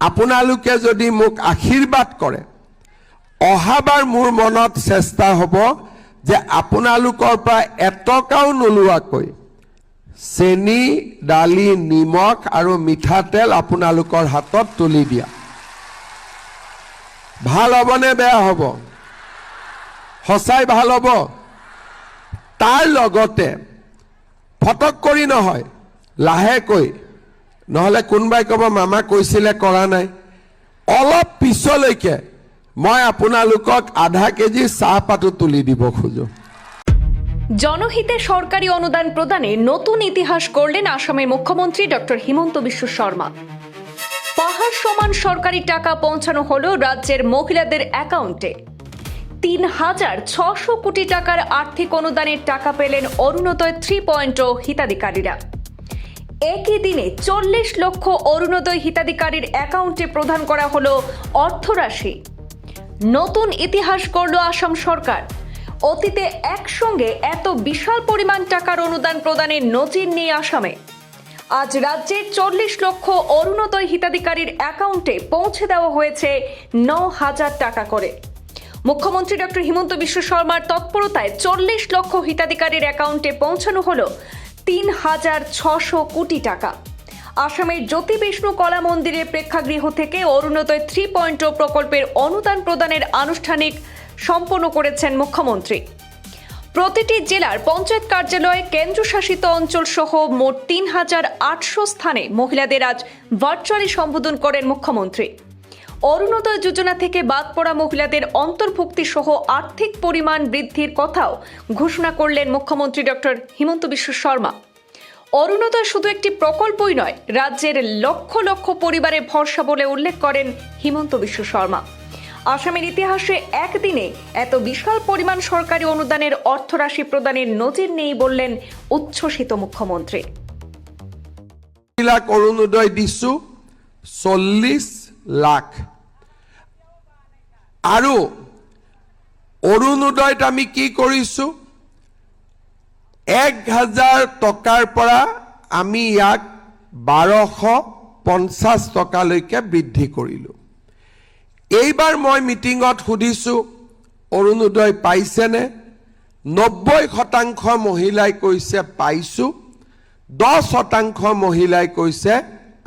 আপোনালোকে যদি মোক আশীৰ্বাদ কৰে অহাবাৰ মোৰ মনত চেষ্টা হ'ব যে আপোনালোকৰ পৰা এটকাও নোলোৱাকৈ চেনি দালি নিমখ আৰু মিঠাতেল আপোনালোকৰ হাতত তুলি দিয়া ভাল হ'বনে বেয়া হ'ব সঁচাই ভাল হ'ব তাৰ লগতে ফটক কৰি নহয় লাহেকৈ নহলে কোনবাই ক'ব মামা কৈছিলে কৰা নাই অলপ পিছলৈকে মই আপোনালোকক আধা কেজি চাহপাতো তুলি দিব খোজো জনহিতে সরকারি অনুদান প্রদানে নতুন ইতিহাস গড়লেন আসামের মুখ্যমন্ত্রী ডক্টর হিমন্ত বিশ্ব শর্মা। পাহাড় সমান সরকারি টাকা পৌঁছানো হলো রাজ্যের মহিলাদের অ্যাকাউন্টে। ৩,৬০০ কোটি টাকার আর্থিক অনুদানের টাকা পেলেন অরুণোদয় 3.0 হিতাধিকারীরা। একই দিনে ৪০ লক্ষ অরুণোদয় হিতাধিকারীর অ্যাকাউন্টে প্রদান করা হলো অর্থরাশি। নতুন ইতিহাস গড়ল আসাম সরকার। অতীতে একসঙ্গে এত বিশাল পরিমাণ টাকার অনুদান প্রদানের নজির নেই আসামে। আজ রাজ্যের ৪০ লক্ষ অরুণোদয় হিতাধিকারীর অ্যাকাউন্টে পৌঁছে দেওয়া হয়েছে ৯,০০০ টাকা করে। মুখ্যমন্ত্রী ডক্টর হিমন্ত বিশ্ব শর্মার তৎপরতায় ৪০ লক্ষ হিতাধিকারীর অ্যাকাউন্টে পৌঁছানো হলো ৩,৬০০ কোটি টাকা। আসামের জ্যোতি বিষ্ণু কলা মন্দিরের প্রেক্ষাগৃহ থেকে অরুণোদয় 3.0 প্রকল্পের অনুদান প্রদানের আনুষ্ঠানিক সম্পন্ন করেছেন মুখ্যমন্ত্রী। প্রতিটি জেলার পঞ্চায়েত কার্যালয় কেন্দ্রশাসিত অঞ্চল সহ মোট ৩,৮০০ স্থানে মহিলাদের আজ ভার্চুয়ালি সম্বোধন করেন মুখ্যমন্ত্রী। অরুণোদয় যোজনা থেকে বাদ পড়া মহিলাদের অন্তর্ভুক্তি সহ আর্থিক পরিমাণ বৃদ্ধির কথাও ঘোষণা করলেন মুখ্যমন্ত্রী ডক্টর হিমন্ত বিশ্ব শর্মা। অরুণোদয় শুধু একটি প্রকল্পই নয়, রাজ্যের লক্ষ লক্ষ পরিবারের ভরসা বলে উল্লেখ করেন হিমন্ত বিশ্ব শর্মা। আসামের ইতিহাসে একদিনে এত বিশাল পরিমাণ সরকারি অনুদানের অর্থরাশি প্রদানের নজির নেই বললেন উচ্ছ্বসিত মুখ্যমন্ত্রী। অরুণোদয় দিছো ৪০ লাখ আৰু অৰুণোদয়ত আমি কি কৰিছো ১,০০০ টকাৰ পৰা আমি ইয়াক ১২৫০ টকালৈকে বৃদ্ধি কৰিলো। এইবাৰ মই মিটিঙত সুধিছো অৰুণোদয় পাইছেনে ৯০% মহিলাই কৈছে পাইছো ১০% মহিলাই কৈছে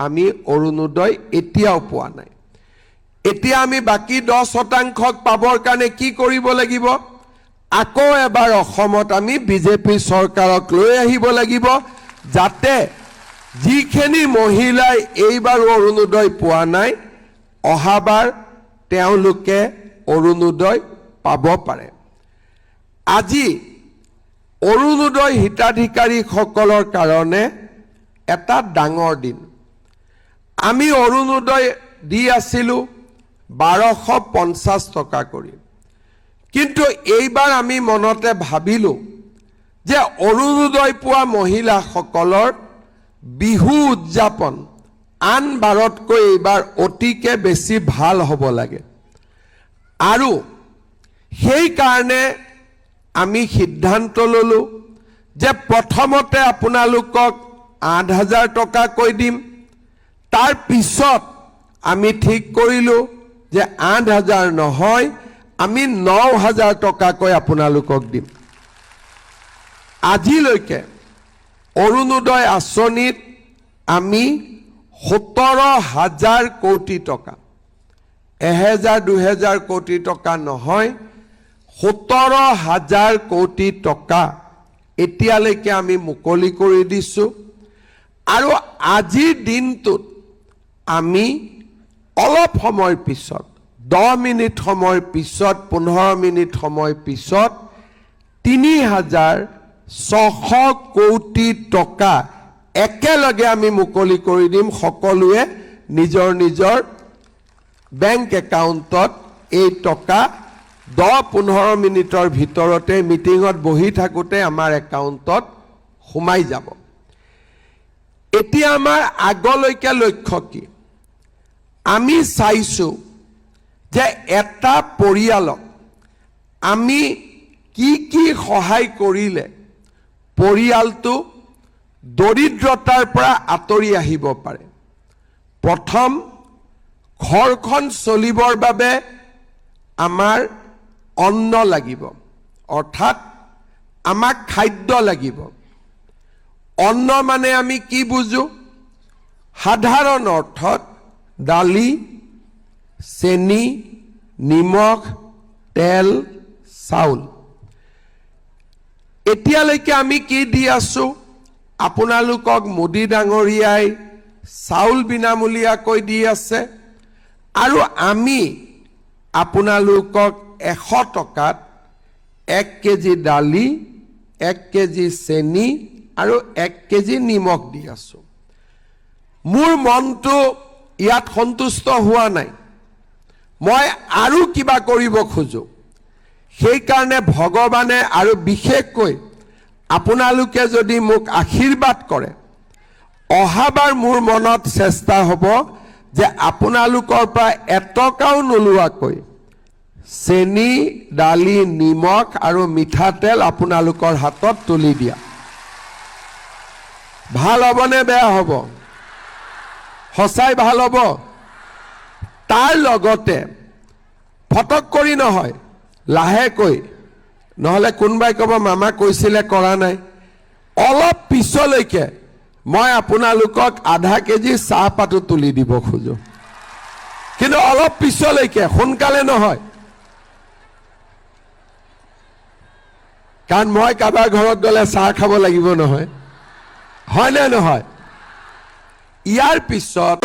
আমি অৰুণোদয় এতিয়াও পোৱা নাই। এতিয়া আমি বাকি ১০%ক পাবৰ কাৰণে কি কৰিব লাগিব আকৌ এবাৰ অসমত আমি বিজেপি চৰকাৰক লৈ আহিব লাগিব যাতে যিখিনি মহিলাই এইবাৰ অৰুণোদয় পোৱা নাই অহাবাৰ তেওঁলোকে অৰুণোদয় পাব পাৰে। আজি অৰুণোদয় হিতাধিকাৰীসকলৰ কাৰণে এটা ডাঙৰ দিন। আমি অৰুণোদয় দি আছিলোঁ ১২৫০ টকা কৰি, কিন্তু এইবাৰ আমি মনতে ভাবিলোঁ যে অৰুণোদয় পোৱা মহিলাসকলৰ বিহু উদযাপন আন বাৰতকৈ এইবাৰ অতিকে বেছি ভাল হ'ব লাগে আৰু সেইকাৰণে আমি সিদ্ধান্ত ল'লোঁ যে প্ৰথমতে আপোনালোকক ৮,০০০ টকাকৈ দিম। তাৰ পিছত আমি ঠিক কৰিলোঁ যে ৮,০০০ নহয় আমি ৯,০০০ টকাকৈ আপোনালোকক দিম। আজিলৈকে অৰুণোদয় আঁচনিত আমি ১৭,০০০ কোটি টকা ১,০০০-২,০০০ কোটি টকা নহয় ১৭,০০০ কোটি টকা এতিয়ালৈকে আমি মুকলি কৰি দিছোঁ। আৰু আজিৰ দিনটোত আমি অলপ সময় পিছত ১০ মিনিট সময় পিছত ১৫ মিনিট সময় পিছত ৩,৬০০ কোটি টকা একেলগে আমি মুকলি কৰি দিম। সকলোৱে নিজৰ নিজৰ বেংক একাউণ্টত এই টকা ১০-১৫ মিনিটৰ ভিতৰতে মিটিঙত বহি থাকোঁতে আমাৰ একাউণ্টত সোমাই যাব। এতিয়া আমাৰ আগলৈকে লক্ষ্য কি আমি চাইছোঁ যে এটা পৰিয়ালক আমি কি কি সহায় কৰিলে পৰিয়ালটো দৰিদ্ৰতাৰ পৰা আঁতৰি আহিব পাৰে। প্ৰথম ঘৰখন চলিবৰ বাবে আমাৰ অন্ন লাগিব, অৰ্থাৎ আমাক খাদ্য লাগিব। অন্ন মানে আমি কি বুজো? সাধাৰণ অৰ্থত দালি, চেনি, নিমখ, তেল, চাউল। এতিয়ালৈকে আমি কি দি আছো? আপোনালোকক মোদী ডাঙৰীয়াই চাউল বিনামূলীয়াকৈ দি আছে, আৰু আমি আপোনালোকক 100 টকাত 1 কেজি দালি, 1 কেজি চেনি আৰু 1 কেজি নিমখ দি আছো। মোৰ মনটো ইয়াত সন্তুষ্ট হোৱা নাই, মই আৰু কিবা কৰিব খোজো। সেইকাৰণে ভগৱানে আৰু বিশেষকৈ আপোনালোকে যদি মোক আশীৰ্বাদ কৰে, অহাবাৰ মোৰ মনত চেষ্টা হ'ব যে আপোনালোকৰ পৰা এটকাও নোলোৱাকৈ চেনি, দালি, নিমখ আৰু মিঠাতেল আপোনালোকৰ হাতত তুলি দিয়া। ভাল হ'বনে বেয়া হ'ব? সঁচাই ভাল হ'ব? তাৰ লগতে ফটক কৰি নহয়, লাহেকৈ, নহ'লে কোনোবাই ক'ব মামা কৈছিলে কৰা নাই, অলপ পিছলৈকে মই আপোনালোকক আধা কেজি চাহপাতো তুলি দিব খোজো। কিন্তু অলপ পিছলৈকে, সোনকালে নহয়। কাৰণ মই কাৰোবাৰ ঘৰত গ'লে চাহ খাব লাগিব নহয়, হয় নে নহয়? ইয়াৰ পিছত